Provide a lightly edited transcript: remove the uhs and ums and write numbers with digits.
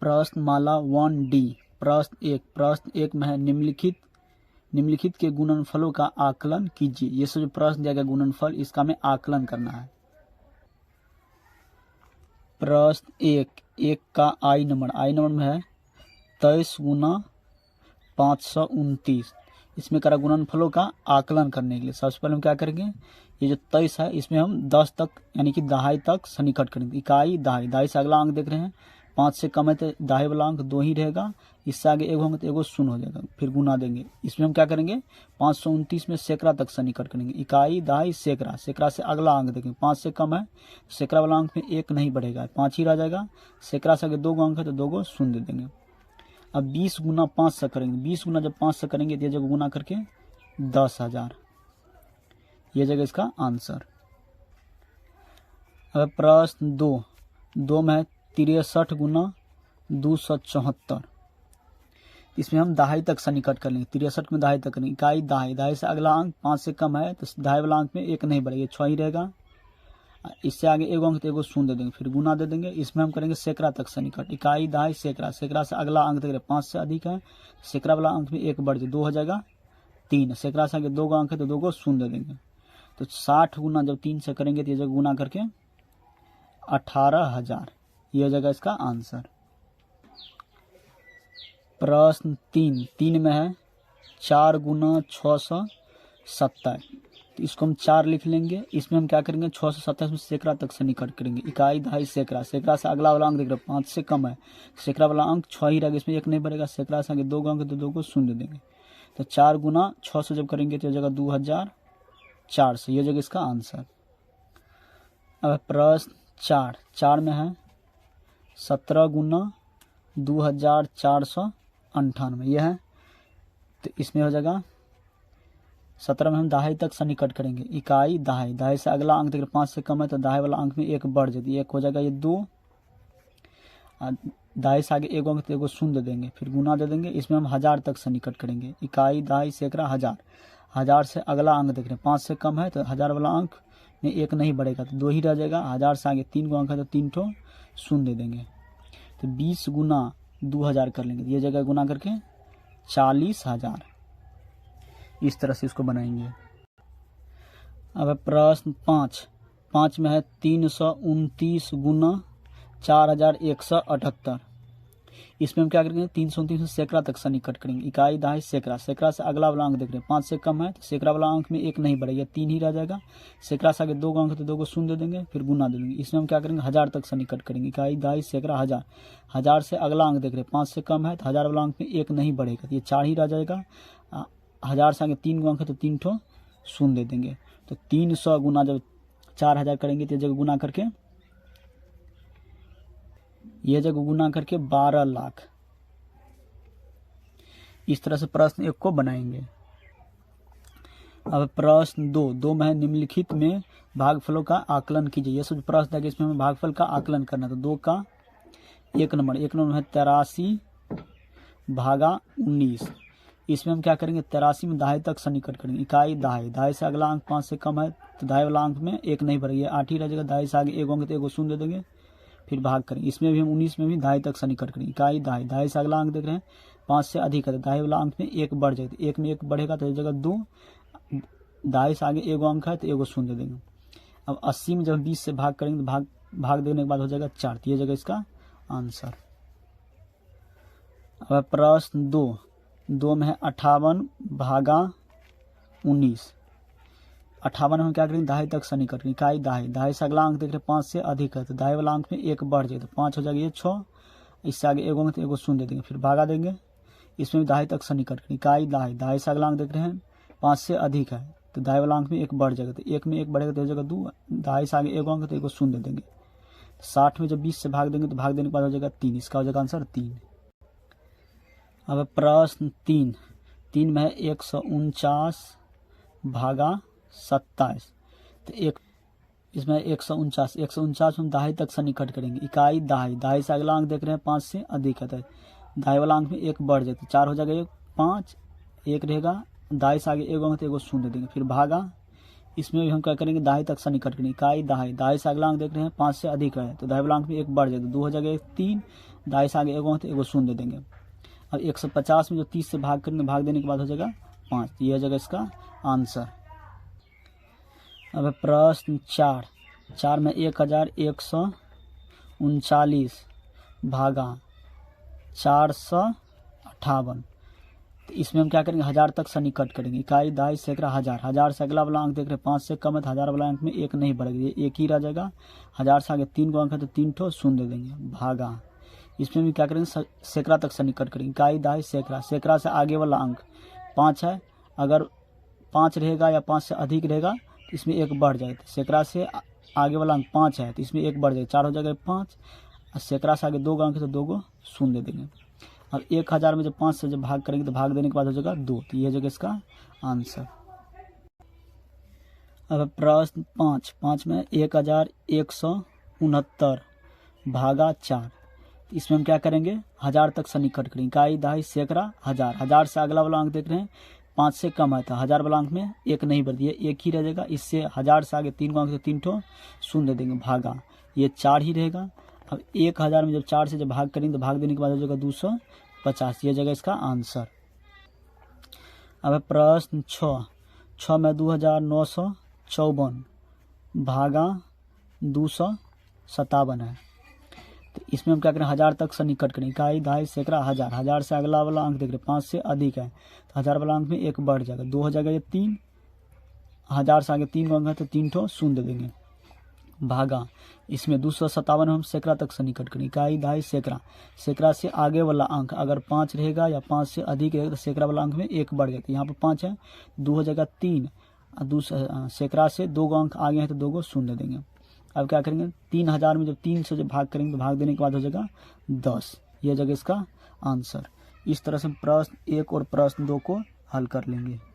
प्रश्न माला 1D। प्रश्न एक में है निम्नलिखित के गुणनफलों का आकलन कीजिए। ये सब जो प्रश्न दिया गया गुणनफल, इसका हमें आकलन करना है। प्रश्न एक का आई नंबर में है 23 गुना 529। इसमें करा गुणनफलों का आकलन करने के लिए सबसे पहले हम क्या करेंगे, ये जो 23 है इसमें हम 10 तक यानी कि दहाई तक सन्निकट करेंगे। इकाई दहाई से अगला अंक देख रहे हैं, 5 से कम है तो दहाई वाला अंक 2 ही रहेगा, इससे आगे एगो होंगे तो एगो शून्य हो जाएगा, फिर गुना देंगे। इसमें हम क्या करेंगे 529 में सैकड़ा तक सन्निकट करेंगे। इकाई दहाई सैकड़ा से अगला अंक देखेंगे, 5 से कम है सैकड़ा वाला अंक में 1 नहीं बढ़ेगा, 5 ही रह जाएगा। सैकड़ा से आगे 2 अंक है तो 2 शून्य दे देंगे। अब 20 गुना 5 से करेंगे, 20 गुना जब 5 से करेंगे तो ये जगह गुना करके 10,000, ये जगह इसका आंसर। अब प्रश्न 2 में है 63 गुना 274। इसमें हम दहाई तक सन्निकट कर लेंगे, 63 में दहाई तक करेंगे। इकाई दहाई से अगला अंक 5 से कम है तो दहाई वाला अंक में 1 नहीं बढ़ेगा, 6 ही रहेगा। इससे आगे एगो अंक तो एगो शून्य दे देंगे, फिर गुना दे देंगे। इसमें हम करेंगे सैकड़ा तक सन्निकट। इकाई दहाई सैकड़ा से अगला अंक देख रहे 5 से अधिक है, सैकड़ा वाला अंक में 1 बढ़ जाए 2 हो जाएगा 3। सैकड़ा से आगे 2 अंक है तो 2 शून्य दे देंगे। तो 60 गुना जब 3 से करेंगे तो ये जगह गुना करके 18,000, ये जगह इसका आंसर। प्रश्न 3 में है 4 गुना 670। तो इसको हम 4 लिख लेंगे। इसमें हम क्या करेंगे 670 में सैकड़ा तक सन्निकट करेंगे। इकाई दहाई सैकड़ा से अगला वाला अंक देख रहे 5 से कम है, सैकड़ा वाला अंक 6 ही रहेगा, इसमें 1 नहीं बढ़ेगा। सैकड़ा से आगे 2 अंक तो 2 शून्य देंगे। तो 4 गुना 600 जब करेंगे तो जगह 2400, ये जगह इसका आंसर। अब प्रश्न 4 में है 17 गुना 2498, यह है। तो इसमें हो जाएगा 17 में हम दहाई तक सन्निकट करेंगे। इकाई दहाई से अगला अंक देख 5 से कम है तो दहाई वाला अंक में 1 बढ़ जाती है, 1 हो जाएगा ये 2। दहाई से आगे एगो अंक तो एगो शून्य देंगे, फिर गुना दे देंगे। इसमें हम 1000 तक सन्निकट करेंगे। इकाई दहाई सैकड़ा 1000 से अगला अंक देख रहे हैं 5 से कम है तो 1000 वाला अंक में 1 नहीं बढ़ेगा तो 2 ही रह जाएगा। 1000 से आगे 3 गो अंक है तो 3 ठो शून्य दे देंगे। तो 20 गुना 2000 कर लेंगे, ये जगह गुना करके 40,000, इस तरह से इसको बनाएंगे। अब प्रश्न 5 में है 329 गुना 4178। इसमें हम क्या करेंगे 329 में सैकड़ा तक सन्निकट करेंगे। इकाई दहाई सैकड़ा से अगला वाला अंक देख रहे हैं 5 से कम है तो सैकड़ा वाला अंक में 1 नहीं बढ़ेगा, 3 ही रह जाएगा। सैकड़ा से आगे 2 अंक तो 2 शून्य दे देंगे, फिर गुना दे देंगे। इसमें हम क्या करेंगे 1000 तक सन्निकट करेंगे। इकाई दहाई सैकड़ा 1000 से अगला अंक देख रहे हैं 5 से कम है तो 1000 वाला अंक में 1 नहीं बढ़ेगा, तो ये 4 ही रह जाएगा। 1000 से आगे 3 अंक है तो 3 ठो शून्य दे देंगे। तो 300 गुना जब 4000 करेंगे तो जगह गुना करके यह जगह गुना करके 12 लाख, इस तरह से प्रश्न 1 को बनाएंगे। अब प्रश्न 2 में है निम्नलिखित में भागफलों का आकलन कीजिए। यह सब प्रश्न है कि इसमें हमें भागफल का आकलन करना है। तो 2 का 1 नंबर है 83 भागा 19। इसमें हम क्या करेंगे 83 में दहाई तक सन्निकट करेंगे। इकाई दहाई से अगला अंक 5 से कम है तो दहाई वाला अंक में 1 नहीं बढ़ेगा, 8 ही रह जाएगा। दहाई से आगे 1 अंक तो 1 शून्य दे देंगे, फिर भाग करेंगे। इसमें भी हम 19 में भी दहाई तक सन्निकट करेंगे। इकाई दहाई से अगला अंक देख रहे हैं 5 से अधिक है तो दहाई वाला अंक में 1 बढ़ जाएगा, 1 में 1 बढ़ेगा तो इस जगह 2। दहाई से आगे 1 अंक है तो 1 शून्य देंगे। अब 80 में जब 20 से भाग करेंगे तो भाग देने के बाद हो जाएगा 4, तो ये जगह इसका आंसर। अब प्रश्न 2 में है 58 भागा 19। 58 में हम क्या करेंगे दहाई तक सन्निकट करेंगे। इकाई दहाई से अगला अंक देख रहे 5 से अधिक है तो दहाई वाला अंक में 1 बढ़ जाएगा, तो 5 हो जाएगा ये 6। इससे आगे 1 अंक तो 1 शून्य दे देंगे, फिर भागा देंगे। इसमें भी दहाई तक सन्निकट करेंगे। इकाई दहाई से अगला अंक देख रहे हैं 5 से अधिक है तो दहाई वाला अंक में 1 बढ़ जाएगा, तो 1 में 1 बढ़ेगा तो हो जाएगा 2। दहाई से आगे 1 अंक तो 1 शून्य देंगे। 60 में जब 20 से भाग देंगे तो भाग देने के बाद हो जाएगा 3, इसका हो जाएगा आंसर 3। अब प्रश्न 3 में है 149 भागा 27। तो इसमें 149 में दहाई तक सन्निकट करेंगे। इकाई दहाई से अगला अंक देख रहे हैं 5 से अधिक है तो दहाई वाला अंक में 1 बढ़ जाता है, 4 हो जाएगा 5 1 रहेगा। दहाई से आगे 1 अंक तो 1 शून्य देंगे, फिर भागा। इसमें भी हम क्या करेंगे, दाएं तक सन्निकट करेंगे। इकाई दहाई, दहाई से अगला अंक देख रहे हैं 5 से अधिक है तो दाएं वाला अंक में 1 बढ़ जाएगा, 2 हो जाएगा 3, दाएं से आगे 1 हो तो 1 शून्य दे देंगे। अब 150 में जो 30 से भाग करेंगे, भाग देने के बाद हो जाएगा 5, ये हो जाएगा इसका आंसर। अब प्रश्न 4 में 1139 भागा 458, तो इसमें हम क्या करेंगे, 1000 तक सन्निकट करेंगे। इकाई दहाई सैकड़ा हज़ार, 1000 से अगला वाला अंक देख रहे हैं 5 से कम है तो 1000 वाला अंक में 1 नहीं बढ़ेगा, ये 1 ही रह जाएगा। 1000 से आगे 3 को अंक है तो 3 ठो शून्य दे देंगे। भागा, इसमें भी क्या करेंगे, सैकड़ा तक सन्निकट करेंगे। इकाई दहाई सैकड़ा, सैकड़ा से आगे वाला अंक 5 है, अगर 5 रहेगा या 5 से अधिक रहेगा तो इसमें 1 बढ़ जाएगा। तो सैकड़ा से आगे वाला अंक 5 है तो इसमें 1 बढ़ जाएगा, 4 हो जाएगा 5, और सैकड़ा से आगे 2 अंक है तो 2 को शून्य दे देंगे। और 1000 में जब 5 से जब भाग करेंगे तो भाग देने के बाद हो जाएगा 2, तो ये हो जाएगा इसका आंसर। अब प्रश्न 5 में 1169 भागा 4, इसमें हम क्या करेंगे, 1000 तक सन्निकट करेंगे। इकाई दहाई सैकड़ा हज़ार, 1000 से अगला वाला अंक देख रहे हैं 5 से कम है तो 1000 वाला अंक में 1 नहीं बढ़ दिया, 1 ही रह जाएगा। इससे 1000 से आगे 3 को अंक तो 3 ठो शून्य देंगे। भागा, ये 4 ही रहेगा। अब 1000 में जब 4 से जब भाग करेंगे तो भाग देने के बाद हो जाएगा 250, ये जगह इसका आंसर। अब प्रश्न 6 में 2954 भागा 257 है, तो इसमें हम क्या करें, 1000 तक सन्निकट करें। इकाई दहाई सैकड़ा हज़ार, 1000 से अगला वाला अंक देख रहे हैं 5 से अधिक है तो 1000 वाला अंक में 1 बढ़ जाएगा, 2 हो जाएगा ये 3, 1000 से आगे 3 को अंक है तो 3 ठो शून्य देंगे। भागा, इसमें 257 हम सैकड़ा तक सन्निकट करें। इकाई दहाई सैकड़ा, सैकड़ा से आगे वाला अंक अगर 5 रहेगा या 5 से अधिक रहेगा तो सैकड़ा वाला अंक में 1 बढ़ जाता है, यहाँ पर 5 है, 2 हो जाएगा 3, सैकड़ा से 2 अंक आगे हैं तो 2 को शून्य देंगे। अब क्या करेंगे, 3000 में जब 3 से जब भाग करेंगे तो भाग देने के बाद हो जाएगा 10, ये जगह इसका आंसर। इस तरह से हम प्रश्न 1 और प्रश्न 2 को हल कर लेंगे।